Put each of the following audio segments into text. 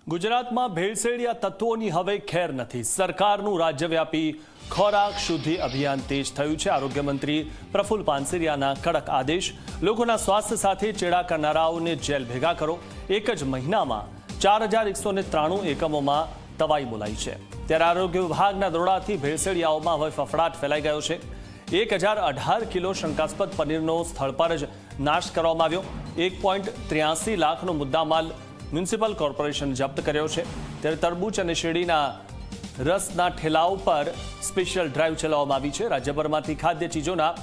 ગુજરાતમાં ભેળસેળિયા તત્વોની હવે ખેર નથી. સરકારનું રાજ્યવ્યાપી ખોરાક શુદ્ધિ અભિયાન તેજ થયું છે. આરોગ્ય મંત્રી પ્રફુલ્લ પાનસરિયાના કડક આદેશ. લોકોના સ્વાસ્થ્ય સાથે ચેડા કરનારાઓને જેલ ભેગા કરો. એક જ મહિનામાં 4193 એકમોમાં તવાઈ બોલાઈ છે. ત્યારે આરોગ્ય વિભાગના દરોડાથી ભેળસેળિયાઓમાં હવે ફફડાટ ફેલાઈ ગયો છે. 1018 કિલો શંકાસ્પદ પનીરનો સ્થળ પર જ નાશ કરવામાં આવ્યો. 1.83 લાખનો મુદ્દામાલ મ્યુનિસિપલ કોર્પોરેશન જપ્ત કર્યો છે. ત્યારે તરબૂચ અને શેરડીના રસના ઠેલાઓ પર સ્પેશિયલ ડ્રાઈવ ચલાવવામાં આવી છે. રાજ્યભરમાંથી ખાદ્ય ચીજોના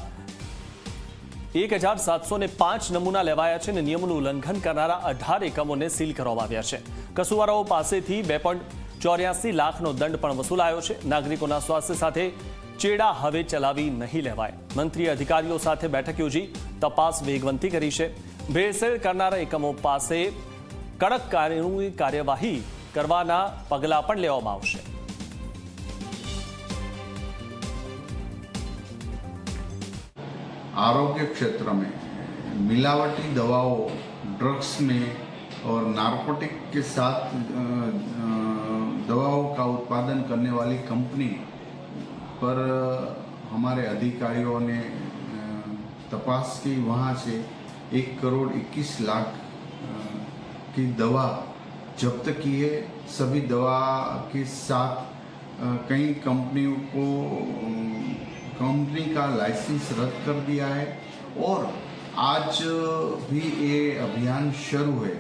1705 નમૂના લેવાયા છે અને નિયમોનું ઉલ્લંઘન કરનારા 18 એકમોને સીલ કરવામાં આવ્યા છે. કસૂરવારો પાસેથી 2.84 લાખનો દંડ પણ વસૂલાયો છે. નાગરિકોના સ્વાસ્થ્ય સાથે ચેડા હવે ચલાવી નહીં લેવાય. મંત્રીએ અધિકારીઓ સાથે બેઠક યોજી તપાસ વેગવંતી કરી છે. ભેળસેળ કરનારા એકમો પાસે કડક કાનૂની કાર્યવાહી કરવાના પગલાં પણ લેવામાં આવશે. आरोग्य क्षेत्र में मिलावटी दवाओं, ड्रग्स में और नारकोटिक के साथ दवाओं का उत्पादन करने वाली कंपनी पर हमारे अधिकारियों ने तपास की. वहाँ से 1,21,00,000 की दवा जब्त की है. सभी दवा के साथ कई कंपनियों को कंपनी का लाइसेंस रद्द कर दिया है और आज भी ये अभियान शुरू है.